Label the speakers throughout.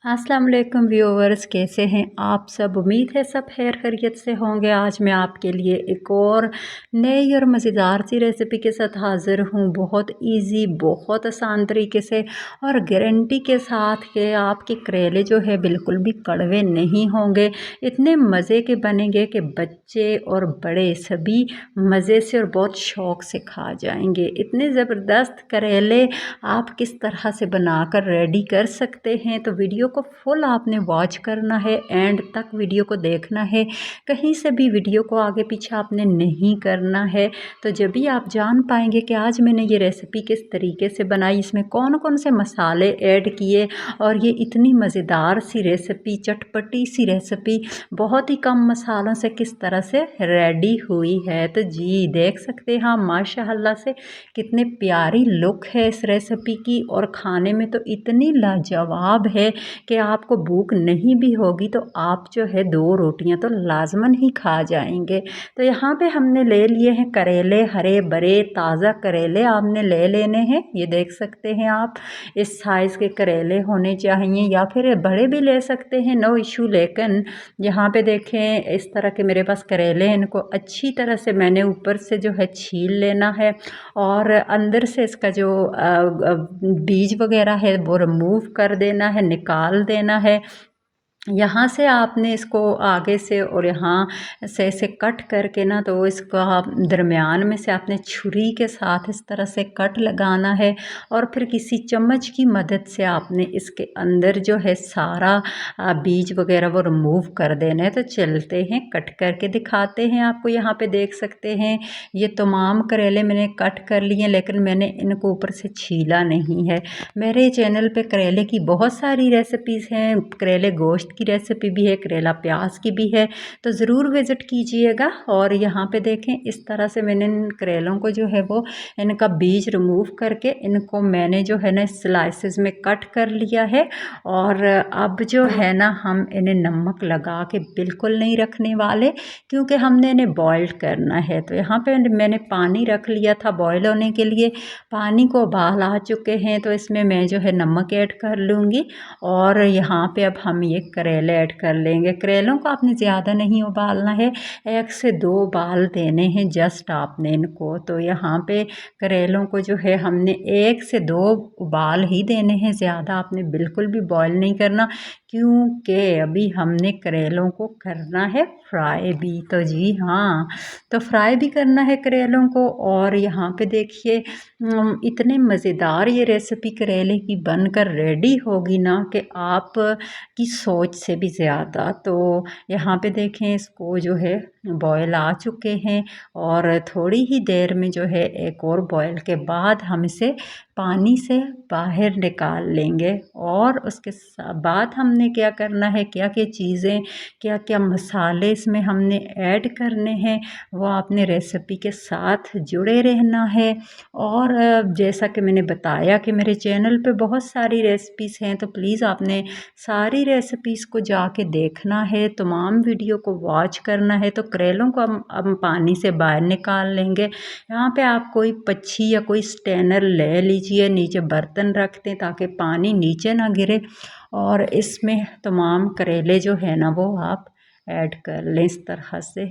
Speaker 1: अस्सलाम वालेकुम व्यूअर्स, कैसे हैं आप सब। उम्मीद है सब खैर खैरियत से होंगे। आज मैं आपके लिए एक और नई और मज़ेदार सी रेसिपी के साथ हाज़िर हूँ। बहुत इजी, बहुत आसान तरीके से और गारंटी के साथ कि आपके करेले जो है बिल्कुल भी कड़वे नहीं होंगे। इतने मज़े के बनेंगे कि बच्चे और बड़े सभी मज़े से और बहुत शौक़ से खा जाएंगे। इतने ज़बरदस्त करेले आप किस तरह से बनाकर रेडी कर सकते हैं, तो वीडियो को फुल आपने वॉच करना है, एंड तक वीडियो को देखना है। कहीं से भी वीडियो को आगे पीछे आपने नहीं करना है, तो जब भी आप जान पाएंगे कि आज मैंने ये रेसिपी किस तरीके से बनाई, इसमें कौन कौन से मसाले ऐड किए और ये इतनी मज़ेदार सी रेसिपी, चटपटी सी रेसिपी बहुत ही कम मसालों से किस तरह से रेडी हुई है। तो जी देख सकते हैं माशाअल्लाह से कितने प्यारी लुक है इस रेसिपी की, और खाने में तो इतनी लाजवाब है कि आपको भूख नहीं भी होगी तो आप जो है 2 रोटियां तो लाजमन ही खा जाएंगे। तो यहाँ पे हमने ले लिए हैं करेले, हरे भरे ताज़ा करेले आपने ले लेने हैं। ये देख सकते हैं आप, इस साइज़ के करेले होने चाहिए, या फिर बड़े भी ले सकते हैं, नो इशू। लेकिन यहाँ पे देखें इस तरह के मेरे पास करेले हैं, इनको अच्छी तरह से मैंने ऊपर से जो है छील लेना है और अंदर से इसका जो बीज वगैरह है वो रिमूव कर देना है, निकाल देना है। यहाँ से आपने इसको आगे से और यहाँ से इसे कट करके ना, तो इसका दरमियान में से आपने छुरी के साथ इस तरह से कट लगाना है, और फिर किसी चम्मच की मदद से आपने इसके अंदर जो है सारा बीज वगैरह वो रिमूव कर देना है। तो चलते हैं कट करके दिखाते हैं आपको। यहाँ पे देख सकते हैं ये तमाम करेले मैंने कट कर लिए, लेकिन मैंने इनको ऊपर से छीला नहीं है। मेरे चैनल पे करेले की बहुत सारी रेसिपीज़ हैं, करेले गोश्त की रेसिपी भी है, करेला प्याज की भी है, तो ज़रूर विज़िट कीजिएगा। और यहाँ पे देखें इस तरह से मैंने इन करेलों को जो है वो इनका बीज रिमूव करके इनको मैंने जो है ना स्लाइसेस में कट कर लिया है। और अब जो है ना हम इन्हें नमक लगा के बिल्कुल नहीं रखने वाले, क्योंकि हमने इन्हें बॉयल करना है। तो यहाँ पे मैंने पानी रख लिया था बॉयल होने के लिए। पानी को उबाल आ चुके हैं, तो इसमें मैं जो है नमक ऐड कर लूँगी, और यहाँ पे अब हम ये करेले ऐड कर लेंगे। करेलों को आपने ज़्यादा नहीं उबालना है, 1 से 2 उबाल देने हैं जस्ट आपने इनको। तो यहाँ पे करेलों को जो है हमने 1 से 2 उबाल ही देने हैं, ज़्यादा आपने बिल्कुल भी बॉयल नहीं करना, क्योंकि अभी हमने करेलों को करना है फ्राई भी। तो जी हाँ, तो फ्राई भी करना है करेलों को। और यहाँ पे देखिए इतने मज़ेदार ये रेसिपी करेले की बनकर रेडी होगी ना कि आप की सोच से भी ज़्यादा। तो यहाँ पे देखें इसको जो है बॉयल आ चुके हैं, और थोड़ी ही देर में जो है एक और बॉयल के बाद हम इसे पानी से बाहर निकाल लेंगे। और उसके बाद हमने क्या करना है, क्या क्या चीज़ें, क्या क्या मसाले इसमें हमने ऐड करने हैं, वो आपने रेसिपी के साथ जुड़े रहना है। और जैसा कि मैंने बताया कि मेरे चैनल पे बहुत सारी रेसिपीज़ हैं, तो प्लीज़ आपने सारी रेसिपीज़ को जाके देखना है, तमाम वीडियो को वॉच करना है। तो करेलों को हम पानी से बाहर निकाल लेंगे। यहाँ पे आप कोई पच्छी या कोई स्टेनर ले लीजिए, नीचे बर्तन रख दें ताकि पानी नीचे ना गिरे, और इसमें तमाम करेले जो है ना वो आप ऐड कर लें इस तरह से।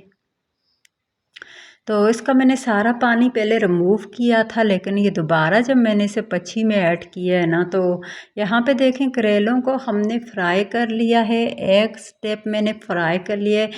Speaker 1: तो इसका मैंने सारा पानी पहले रिमूव किया था, लेकिन ये दोबारा जब मैंने इसे पच्छी में ऐड किया है ना, तो यहाँ पे देखें करेलों को हमने फ्राई कर लिया है। एक स्टेप मैंने फ्राई कर लिया है।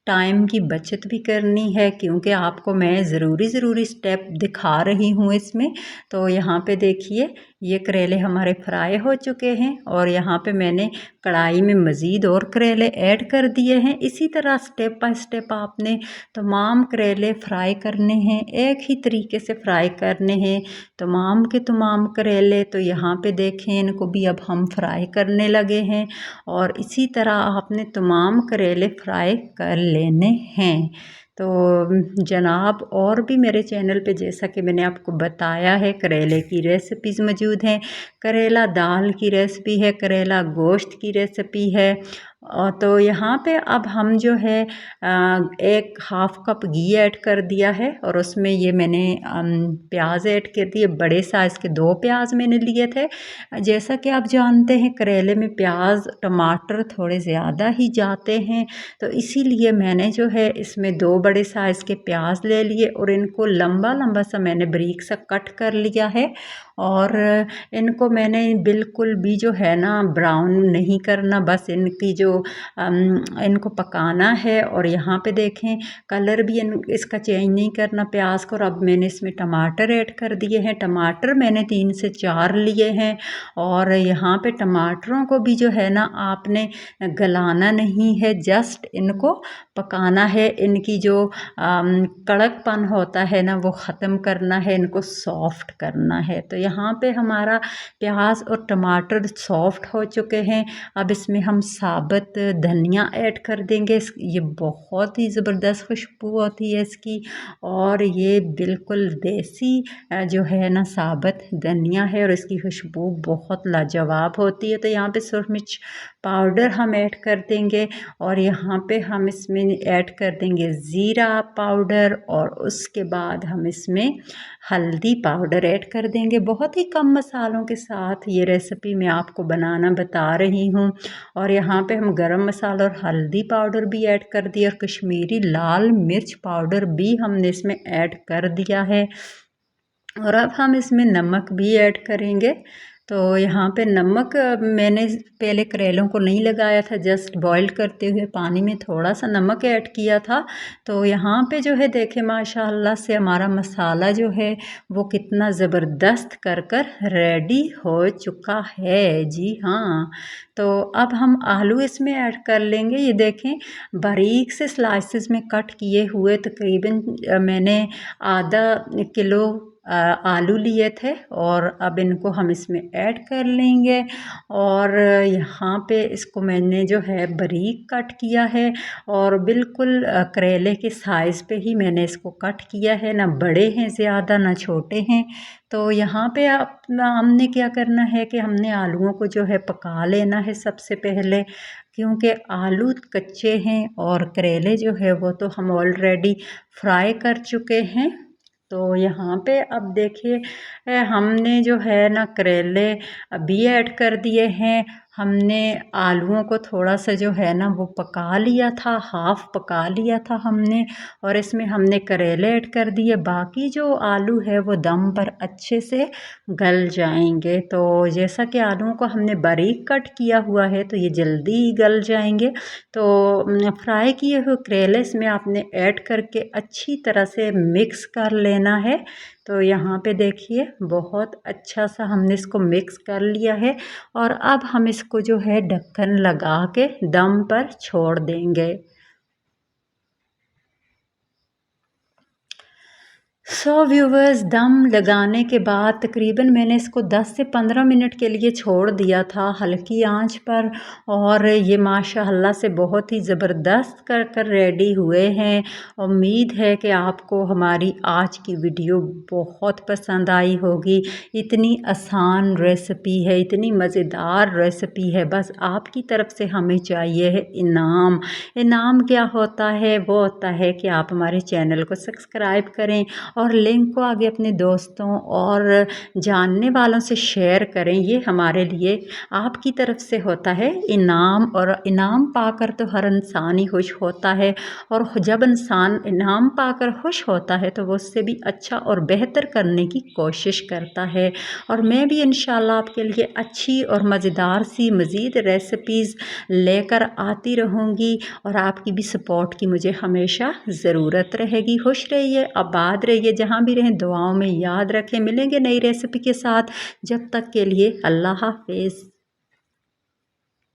Speaker 1: टाइम की बचत भी करनी है, क्योंकि आपको मैं ज़रूरी स्टेप दिखा रही हूँ इसमें। तो यहाँ पे देखिए ये करेले हमारे फ्राई हो चुके हैं, और यहाँ पे मैंने कढ़ाई में मज़ीद और करेले ऐड कर दिए हैं। इसी तरह स्टेप बाय स्टेप आपने तमाम करेले फ्राई करने हैं, एक ही तरीके से फ्राई करने हैं तमाम के तमाम करेले। तो यहाँ पे देखें इनको भी अब हम फ्राई करने लगे हैं, और इसी तरह आपने तमाम करेले फ्राई कर लेने हैं। तो जनाब, और भी मेरे चैनल पे जैसा कि मैंने आपको बताया है करेले की रेसिपीज़ मौजूद हैं। करेला दाल की रेसिपी है, करेला गोश्त की रेसिपी है, तो यहाँ पे अब हम जो है एक हाफ़ कप घी ऐड कर दिया है और उसमें ये मैंने प्याज ऐड कर दिए। बड़े साइज़ के 2 प्याज मैंने लिए थे। जैसा कि आप जानते हैं करेले में प्याज टमाटर थोड़े ज़्यादा ही जाते हैं, तो इसीलिए मैंने जो है इसमें 2 बड़े साइज़ के प्याज ले लिए और इनको लंबा लंबा सा मैंने बारीक सा कट कर लिया है। और इनको मैंने बिल्कुल भी जो है ना ब्राउन नहीं करना, बस इनकी जो इनको पकाना है। और यहाँ पे देखें कलर भी इसका चेंज नहीं करना प्याज को। और अब मैंने इसमें टमाटर ऐड कर दिए हैं। टमाटर मैंने 3 से 4 लिए हैं। और यहाँ पे टमाटरों को भी जो है ना आपने गलाना नहीं है, जस्ट इनको पकाना है। इनकी जो कड़कपन होता है ना वो ख़त्म करना है, इनको सॉफ्ट करना है। तो यहाँ पे हमारा प्याज और टमाटर सॉफ्ट हो चुके हैं। अब इसमें हम साबुत धनिया ऐड कर देंगे। ये बहुत ही ज़बरदस्त खुशबू होती है इसकी। और ये बिल्कुल देसी जो है ना साबुत धनिया है और इसकी खुशबू बहुत लाजवाब होती है। तो यहाँ पे सुरख मिर्च पाउडर हम ऐड कर देंगे और यहाँ पे हम इसमें ऐड कर देंगे ज़ीरा पाउडर और उसके बाद हम इसमें हल्दी पाउडर ऐड कर देंगे। बहुत ही कम मसालों के साथ ये रेसिपी मैं आपको बनाना बता रही हूँ। और यहाँ पे हम गरम मसाला और हल्दी पाउडर भी ऐड कर दिया और कश्मीरी लाल मिर्च पाउडर भी हमने इसमें ऐड कर दिया है। और अब हम इसमें नमक भी ऐड करेंगे। तो यहाँ पे नमक मैंने पहले करेलों को नहीं लगाया था, जस्ट बॉईल करते हुए पानी में थोड़ा सा नमक ऐड किया था। तो यहाँ पे जो है देखें माशाल्लाह से हमारा मसाला जो है वो कितना ज़बरदस्त कर रेडी हो चुका है। जी हाँ, तो अब हम आलू इसमें ऐड कर लेंगे। ये देखें बारीक से स्लाइसेस में कट किए हुए तकरीबन मैंने आधा किलो आलू लिए थे और अब इनको हम इसमें ऐड कर लेंगे। और यहाँ पे इसको मैंने जो है बारीक कट किया है और बिल्कुल करेले के साइज़ पे ही मैंने इसको कट किया है, ना बड़े हैं ज़्यादा ना छोटे हैं। तो यहाँ पे हमने क्या करना है कि हमने आलूओं को जो है पका लेना है सबसे पहले, क्योंकि आलू कच्चे हैं और करेले जो है वो तो हम ऑलरेडी फ्राई कर चुके हैं। तो यहाँ पे अब देखिए हमने जो है ना करेले अभी ऐड कर दिए हैं। हमने आलूओं को थोड़ा सा जो है ना वो पका लिया था, हाफ़ पका लिया था हमने। और इसमें हमने करेले ऐड कर दिए। बाकी जो आलू है वो दम पर अच्छे से गल जाएंगे। तो जैसा कि आलूओं को हमने बारीक कट किया हुआ है तो ये जल्दी ही गल जाएंगे। तो फ्राई किए हुए करेले इसमें आपने ऐड करके अच्छी तरह से मिक्स कर लेना है। तो यहाँ पे देखिए बहुत अच्छा सा हमने इसको मिक्स कर लिया है। और अब हम इसको जो है ढक्कन लगा के दम पर छोड़ देंगे। व्यूवर्स, दम लगाने के बाद तकरीबन मैंने इसको 10 से 15 मिनट के लिए छोड़ दिया था हल्की आंच पर। और ये माशाअल्लाह से बहुत ही ज़बरदस्त कर रेडी हुए हैं। उम्मीद है कि आपको हमारी आज की वीडियो बहुत पसंद आई होगी। इतनी आसान रेसिपी है, इतनी मज़ेदार रेसिपी है, बस आपकी तरफ से हमें चाहिए है इनाम। इनाम क्या होता है? वो होता है कि आप हमारे चैनल को सब्सक्राइब करें और लिंक को आगे अपने दोस्तों और जानने वालों से शेयर करें। ये हमारे लिए आपकी तरफ से होता है इनाम। और इनाम पाकर तो हर इंसान ही खुश होता है। और जब इंसान इनाम पाकर खुश होता है तो वो उससे भी अच्छा और बेहतर करने की कोशिश करता है। और मैं भी इंशाल्लाह आपके लिए अच्छी और मज़ेदार सी मज़ीद रेसिपीज़ लेकर आती रहूँगी। और आपकी भी सपोर्ट की मुझे हमेशा ज़रूरत रहेगी। खुश रहिए, आबाद रहिए, जहाँ भी रहें दुआओं में याद रखें। मिलेंगे नई रेसिपी के साथ, जब तक के लिए अल्लाह हाफ़िज़।